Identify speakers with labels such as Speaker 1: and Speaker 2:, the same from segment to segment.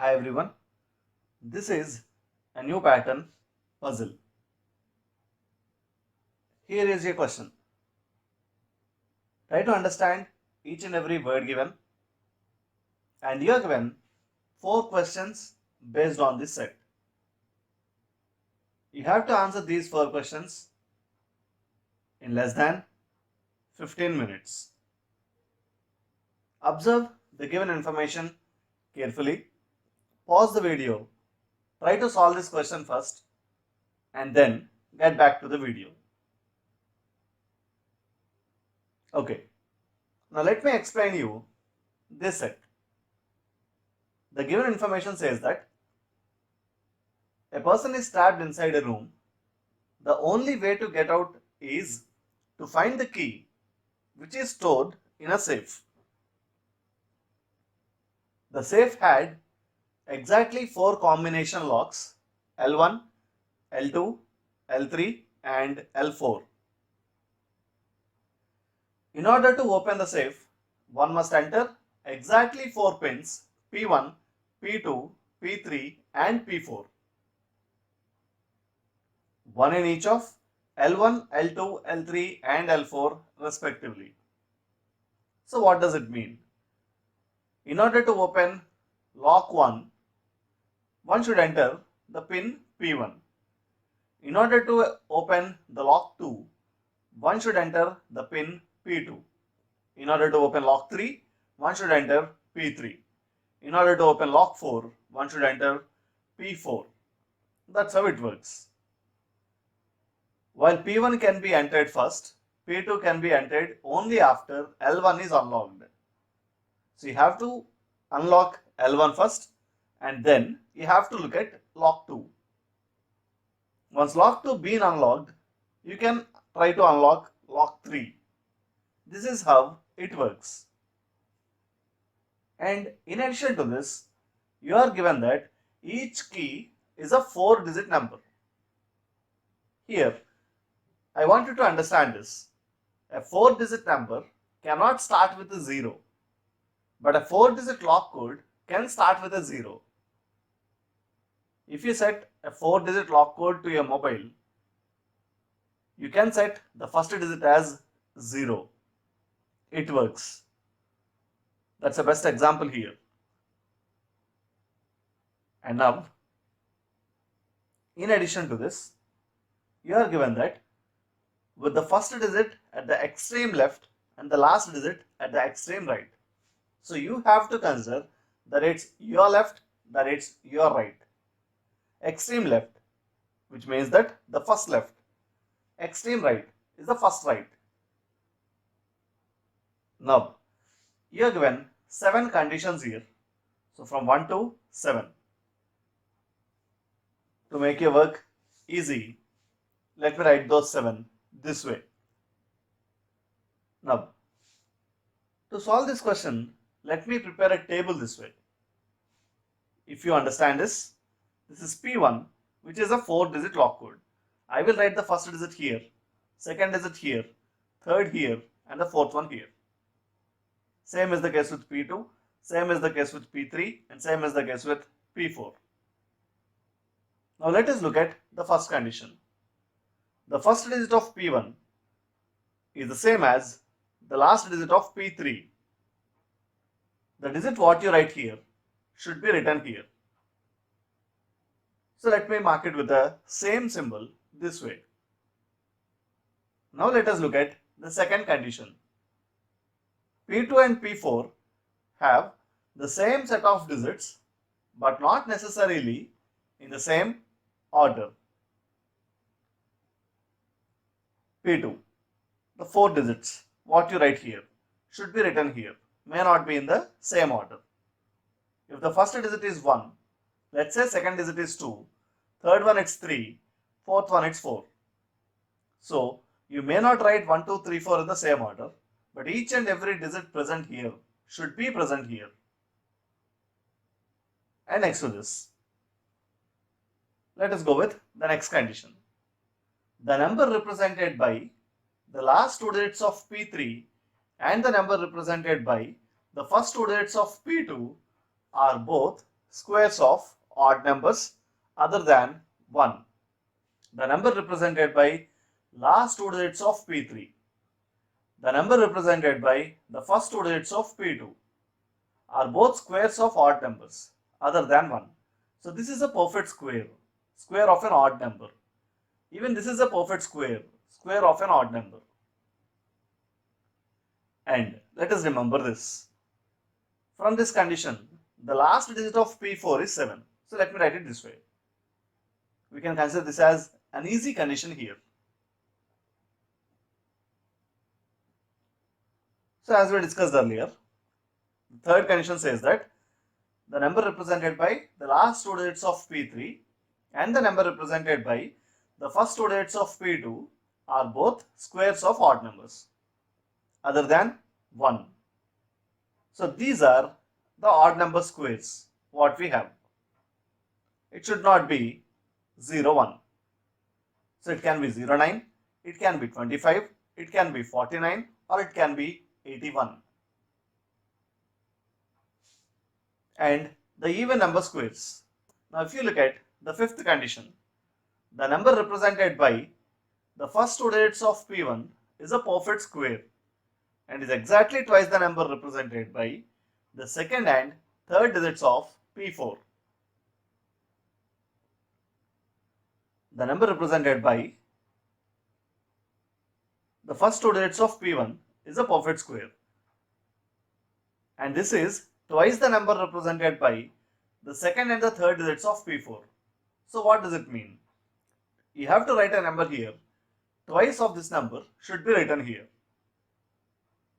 Speaker 1: Hi everyone, this is a new pattern puzzle. Here is your question. Try to understand each and every word given, and you are given 4 questions based on this set. You have to answer these 4 questions in less than 15 minutes. Observe the given information carefully, pause the video, try to solve this question first, and then get back to the video. Okay, now let me explain you this set. The given information says that a person is trapped inside a room. The only way to get out is to find the key which is stored in a safe. The safe had exactly 4 combination locks: L1, L2, L3 and L4. In order to open the safe, one must enter exactly 4 pins P1, P2, P3 and P4. One in each of L1, L2, L3 and L4 respectively. So what does it mean? In order to open lock 1, one should enter the pin P1. In order to open the lock 2, one should enter the pin P2. In order to open lock 3, one should enter P3. In order to open lock 4, one should enter P4. That's how it works. While P1 can be entered first, P2 can be entered only after L1 is unlocked. So you have to unlock L1 first and then you have to look at lock 2. Once lock 2 been unlocked, you can try to unlock lock 3. This is how it works. And in addition to this, you are given that each key is a 4-digit number. Here, I want you to understand this. A 4-digit number cannot start with a 0, but a 4-digit lock code can start with a 0. If you set a 4-digit lock code to your mobile, you can set the first digit as 0. It works. That's the best example here. And now, in addition to this, you are given that with the first digit at the extreme left and the last digit at the extreme right. So you have to consider that it's your left, that it's your right. Extreme left, which means that the first left. Extreme right is the first right. Now, you are given 7 conditions here. So from 1 to 7. To make your work easy, let me write those 7 this way. Now, to solve this question, let me prepare a table this way. If you understand this, this is P1, which is a 4-digit lock code. I will write the first digit here, second digit here, third here, and the fourth one here. Same is the case with P2, same is the case with P3, and same is the case with P4. Now let us look at the first condition. The first digit of P1 is the same as the last digit of P3. The digit what you write here should be written here. So let me mark it with the same symbol this way. Now let us look at the second condition. P2 and P4 have the same set of digits but not necessarily in the same order. P2, the 4 digits, what you write here, should be written here, may not be in the same order. If the first digit is 1, let's say second digit is 2, third one it's 3, fourth one it's 4. So, you may not write 1, 2, 3, 4 in the same order, but each and every digit present here should be present here. And next to this, let us go with the next condition. The number represented by the last 2 digits of P3 and the number represented by the first 2 digits of P2 are both squares of odd numbers other than 1. The number represented by last two digits of P3. The number represented by the first two digits of P2 are both squares of odd numbers other than 1. So this is a perfect square, square of an odd number. Even this is a perfect square, square of an odd number. And let us remember this. From this condition, the last digit of P4 is 7. So let me write it this way. We can consider this as an easy condition here. So as we discussed earlier, the third condition says that the number represented by the last two digits of P3 and the number represented by the first two digits of P2 are both squares of odd numbers other than 1. So these are the odd number squares what we have. It should not be 0, 1. So it can be 09, it can be 25, it can be 49, or it can be 81. And the even number squares. Now if you look at the fifth condition, the number represented by the first two digits of P1 is a perfect square and is exactly twice the number represented by the second and third digits of P4. The number represented by the first two digits of P1 is a perfect square, and this is twice the number represented by the second and the third digits of P4. So what does it mean? You have to write a number here. Twice of this number should be written here.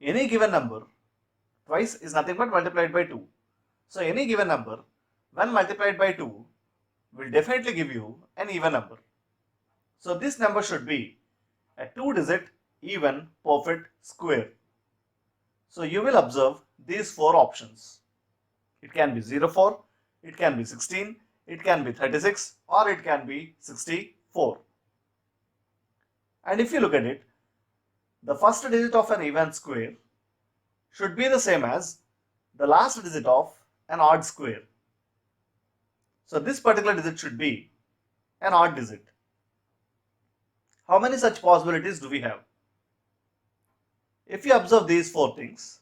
Speaker 1: Any given number, twice is nothing but multiplied by 2. So any given number when multiplied by 2 will definitely give you an even number. So this number should be a 2-digit even perfect square. So you will observe these 4 options. It can be 04, it can be 16, it can be 36, or it can be 64. And if you look at it, the first digit of an even square should be the same as the last digit of an odd square. So this particular digit should be an odd digit. How many such possibilities do we have? If you observe these 4 things,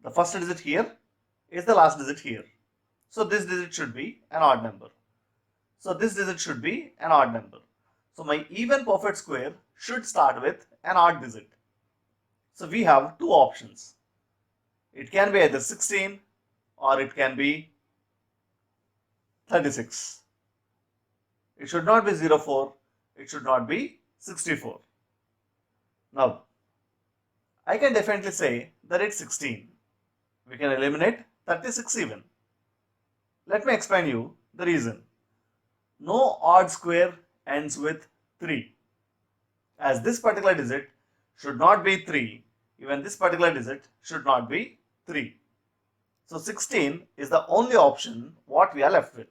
Speaker 1: the first digit here is the last digit here. So this digit should be an odd number. So this digit should be an odd number. So my even perfect square should start with an odd digit. So we have 2 options. It can be either 16 or it can be 36. It should not be 04, it should not be 64. Now, I can definitely say that it's 16. We can eliminate 36 even. Let me explain you the reason. No odd square ends with 3. As this particular digit should not be 3, even this particular digit should not be 3. So 16 is the only option what we are left with.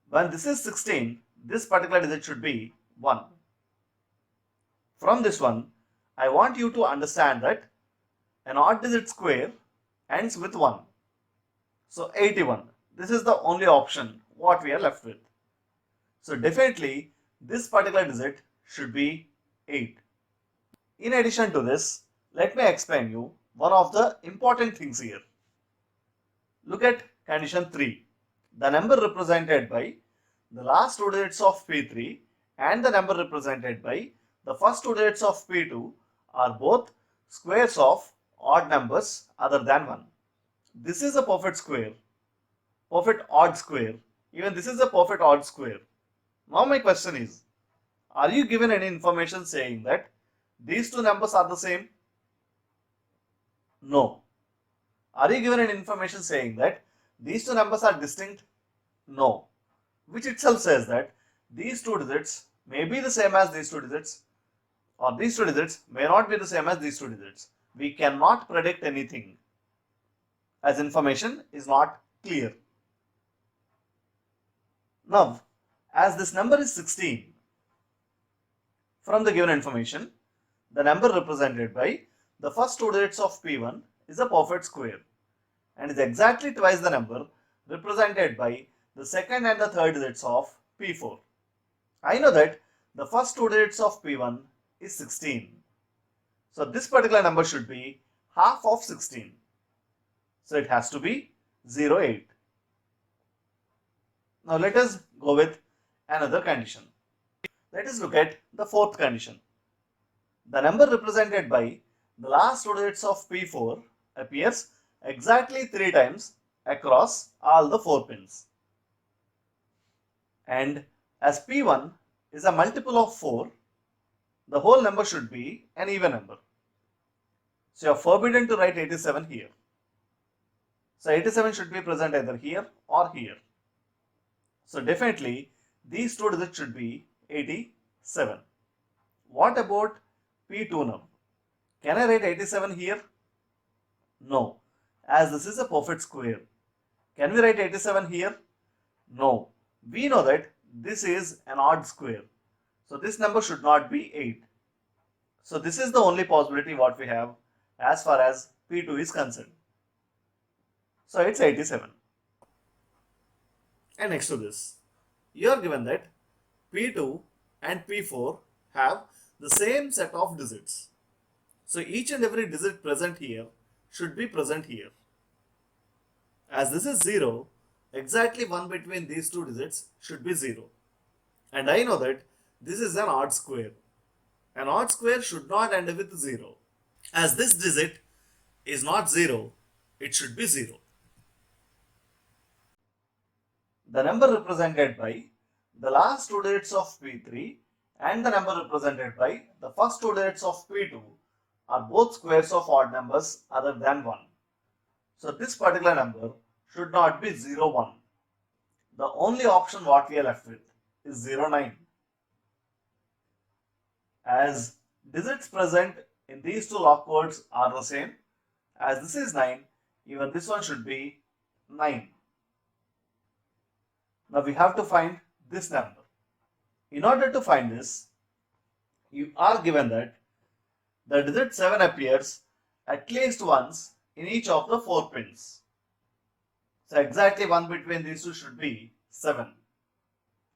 Speaker 1: When this is 16, this particular digit should be 1. From this one, I want you to understand that an odd digit square ends with 1. So 81. This is the only option what we are left with. So definitely this particular digit should be 8. In addition to this, let me explain you one of the important things here. Look at condition 3. The number represented by the last 2 digits of P3 and the number represented by the first 2 digits of P2 are both squares of odd numbers other than 1. This is a perfect square, perfect odd square. Even this is a perfect odd square. Now my question is, are you given any information saying that these 2 numbers are the same? No. Are you given any information saying that these 2 numbers are distinct? No. Which itself says that these 2 digits may be the same as these 2 digits, or these 2 digits may not be the same as these 2 digits. We cannot predict anything as information is not clear. Now, as this number is 16, from the given information, the number represented by the first 2 digits of P1 is a perfect square, and is exactly twice the number represented by the second and the third digits of P4. I know that the first two digits of P1 is 16. So this particular number should be half of 16. So it has to be 08. Now let us go with another condition. Let us look at the fourth condition. The number represented by the last two digits of P4 appears exactly 3 times across all the 4 pins. And as P1 is a multiple of 4, the whole number should be an even number. So you are forbidden to write 87 here. So 87 should be present either here or here. So definitely these two digits should be 87. What about P2 now? Can I write 87 here? No, as this is a perfect square. Can we write 87 here? No. We know that this is an odd square. So this number should not be 8. So this is the only possibility what we have as far as P2 is concerned. So it's 87. And next to this, you are given that P2 and P4 have the same set of digits. So each and every digit present here should be present here. As this is 0, exactly one between these two digits should be 0. And I know that this is an odd square. An odd square should not end with 0. As this digit is not 0, it should be 0. The number represented by the last two digits of P3 and the number represented by the first two digits of P2 are both squares of odd numbers other than 1. So this particular number should not be 0, 1. The only option what we are left with is 0, 9. As digits present in these two lock words are the same, as this is 9, even this one should be 9. Now we have to find this number. In order to find this, you are given that the digit 7 appears at least once in each of the 4 pins. So exactly one between these two should be 7.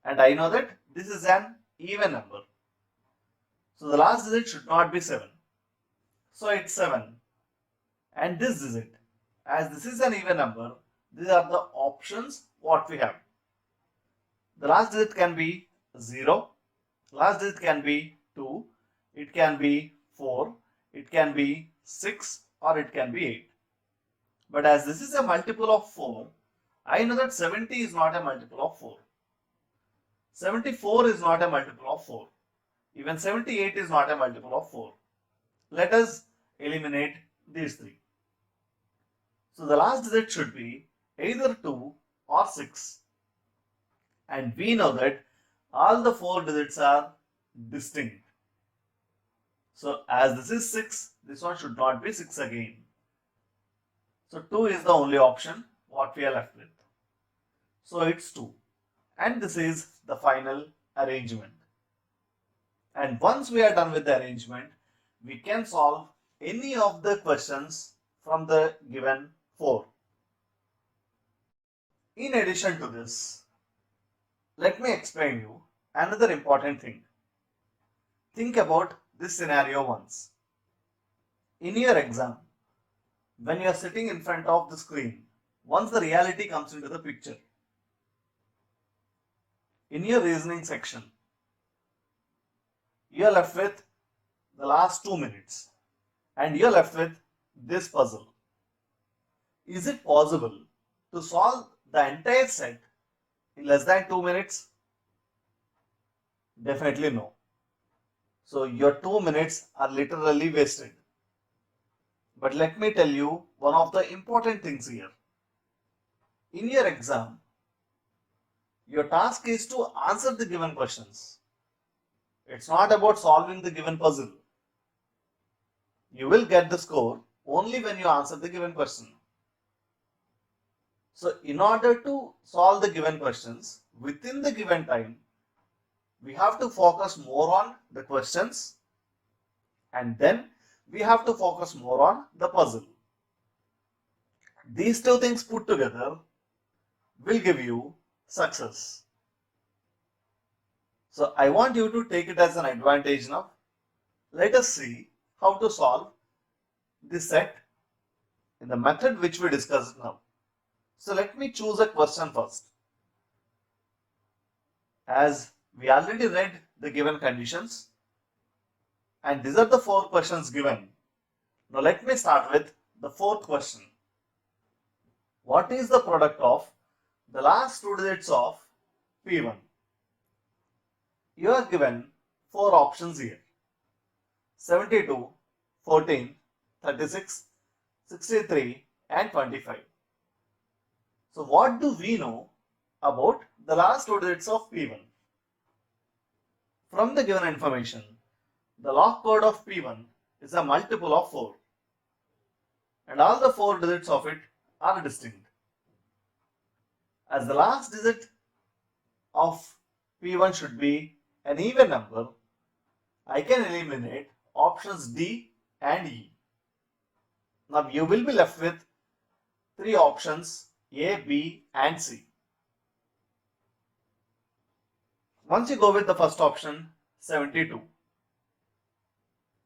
Speaker 1: And I know that this is an even number. So the last digit should not be 7. So it's 7. And this digit, as this is an even number, these are the options what we have. The last digit can be 0, last digit can be 2, it can be 4, it can be 6, or it can be 8. But as this is a multiple of 4, I know that 70 is not a multiple of 4. 74 is not a multiple of 4. Even 78 is not a multiple of 4. Let us eliminate these three. So the last digit should be either 2 or 6. And we know that all the 4 digits are distinct. So as this is 6, this one should not be 6 again. So 2 is the only option what we are left with. So it's 2. And this is the final arrangement. And once we are done with the arrangement, we can solve any of the questions from the given 4. In addition to this, let me explain you another important thing. Think about this scenario once. In your exam, when you are sitting in front of the screen, once the reality comes into the picture, in your reasoning section, you are left with the last 2 minutes and you are left with this puzzle. Is it possible to solve the entire set in less than 2 minutes? Definitely no. So your 2 minutes are literally wasted. But let me tell you one of the important things here. In your exam, your task is to answer the given questions. It's not about solving the given puzzle. You will get the score only when you answer the given question. So in order to solve the given questions within the given time, we have to focus more on the questions and then we have to focus more on the puzzle. These two things put together will give you success. So I want you to take it as an advantage now. Let us see how to solve this set in the method which we discussed now. So let me choose a question first. As we already read the given conditions, and these are the 4 questions given. Now let me start with the 4th question. What is the product of the last 2 digits of P1? You are given 4 options here: 72, 14, 36, 63 and 25. So what do we know about the last 2 digits of P1? From the given information, the log code of P1 is a multiple of 4 and all the 4 digits of it are distinct. As the last digit of P1 should be an even number, I can eliminate options D and E. Now you will be left with 3 options A, B and C. Once you go with the first option, 72.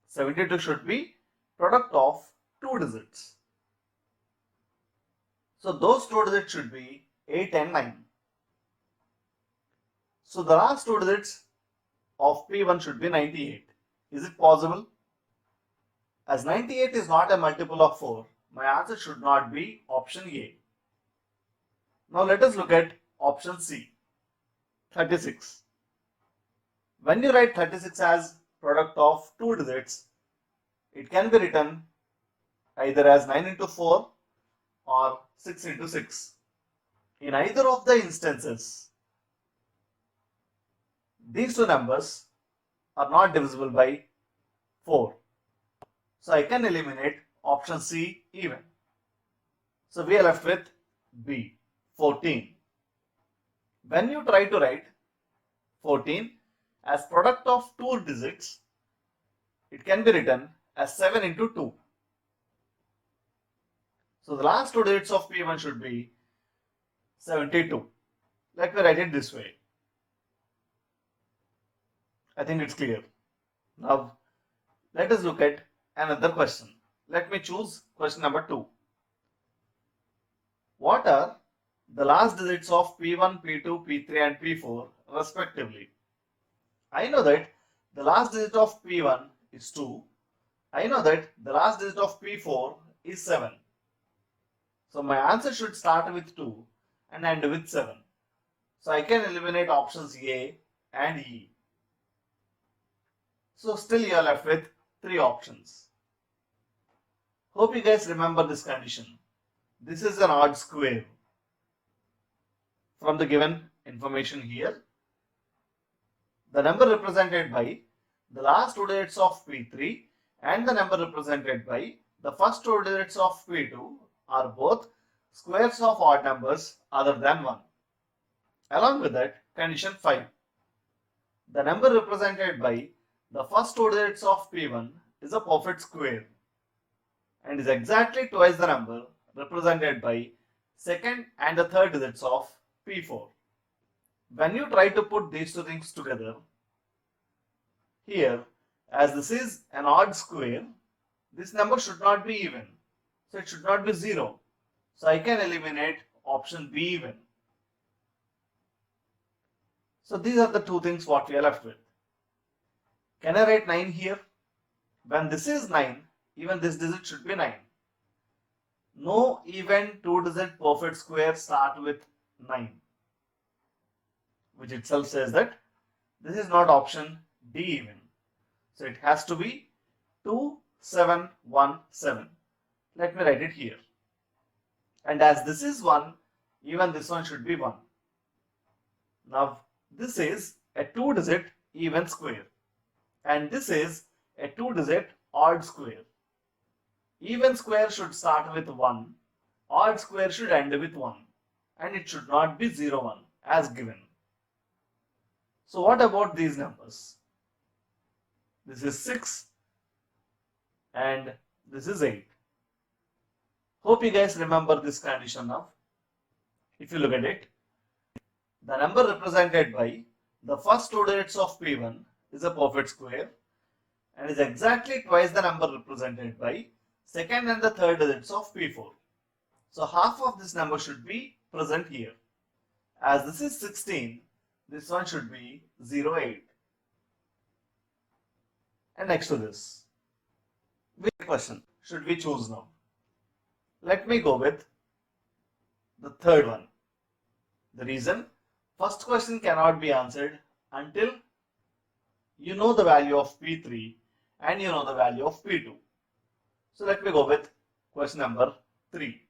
Speaker 1: 72 should be product of 2 digits. So those 2 digits should be 8 and 9. So the last 2 digits of P1 should be 98. Is it possible? As 98 is not a multiple of 4, my answer should not be option A. Now let us look at option C, 36. When you write 36 as product of 2 digits, it can be written either as 9 into 4 or 6 into 6. In either of the instances, these two numbers are not divisible by 4. So I can eliminate option C even. So we are left with B, 14. When you try to write 14 as product of 2 digits, it can be written as 7 into 2. So the last 2 digits of P1 should be 72. Let me write it this way. I think it's clear. Now let us look at another question. Let me choose question number 2. What are the last digits of P1, P2, P3 and P4 respectively? I know that the last digit of P1 is 2. I know that the last digit of P4 is 7. So my answer should start with 2 and end with 7. So I can eliminate options A and E. So still you are left with 3 options. Hope you guys remember this condition. This is an odd square. From the given information here, the number represented by the last 2 digits of P3 and the number represented by the first 2 digits of P2 are both squares of odd numbers other than 1. Along with that, condition 5. The number represented by the first 2 digits of P1 is a perfect square and is exactly twice the number represented by second and the third digits of P4. When you try to put these two things together, here, as this is an odd square, this number should not be even. So it should not be 0. So I can eliminate option B even. So these are the 2 things what we are left with. Can I write 9 here? When this is 9, even this digit should be 9. No even 2-digit perfect square start with 9, which itself says that this is not option D even. So it has to be 2717. Let me write it here. And as this is 1, even this one should be 1. Now this is a 2-digit even square and this is a 2-digit odd square. Even square should start with 1, odd square should end with 1 and it should not be 0, 1 as given. So what about these numbers? This is 6 and this is 8. Hope you guys remember this condition now. If you look at it, the number represented by the first two digits of P1 is a perfect square and is exactly twice the number represented by second and the third digits of P4. So half of this number should be present here. As this is 16, this one should be 08. And next to this, which question should we choose now? Let me go with the third one. The reason, first question cannot be answered until you know the value of P3 and you know the value of P2. So let me go with question number 3.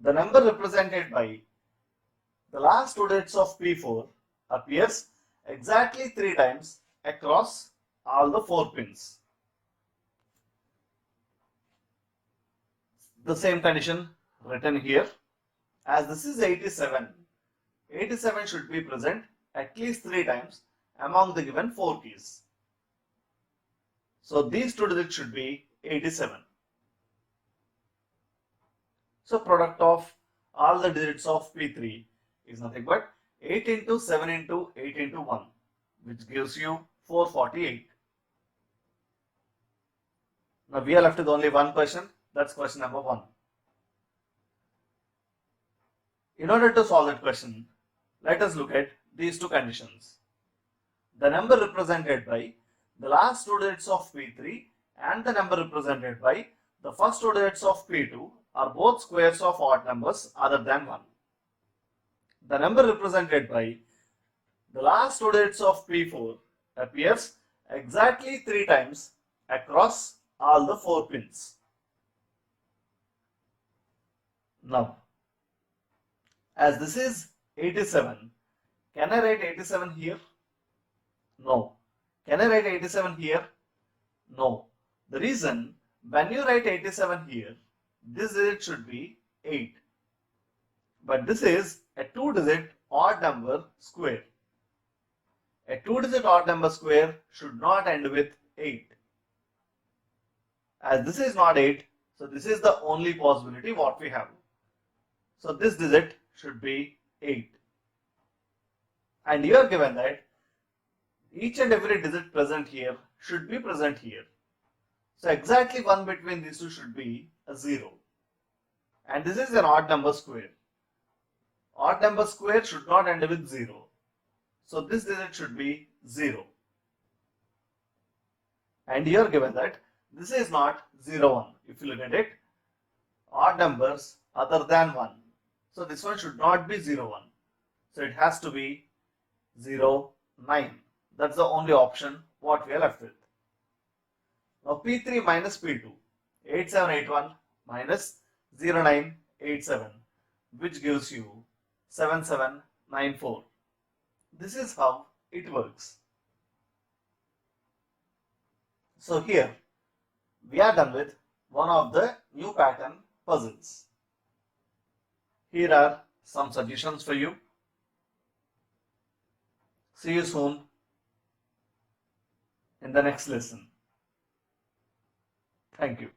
Speaker 1: The number represented by the last two digits of P4 appears exactly 3 times across all the 4 pins. The same condition written here. As this is 87, 87 should be present at least 3 times among the given 4 keys. So these two digits should be 87. So product of all the digits of P3 is nothing but 8 into 7 into 8 into 1, which gives you 448. Now we are left with only one question. That's question number 1. In order to solve that question, let us look at these two conditions. The number represented by the last two digits of P3 and the number represented by the first two digits of P2 are both squares of odd numbers other than 1. The number represented by the last two digits of P4 appears exactly 3 times across all the 4 pins. Now, as this is 87, can I write 87 here? No. Can I write 87 here? No. The reason, when you write 87 here, this digit should be 8. But this is a 2-digit odd number square. A 2-digit odd number square should not end with 8. As this is not 8, so this is the only possibility what we have. So this digit should be 8. And you are given that each and every digit present here should be present here. So exactly one between these two should be a 0. And this is an odd number square. Odd number square should not end with 0. So this digit should be 0. And you are given that this is not 0, 1. If you look at it, odd numbers other than 1. So this one should not be 0, 1. So it has to be 0, 9. That's the only option what we are left with. Now P3 minus P2, 8781 minus 0987, which gives you 7794. This is how it works. So here we are done with one of the new pattern puzzles. Here are some suggestions for you. See you soon in the next lesson. Thank you.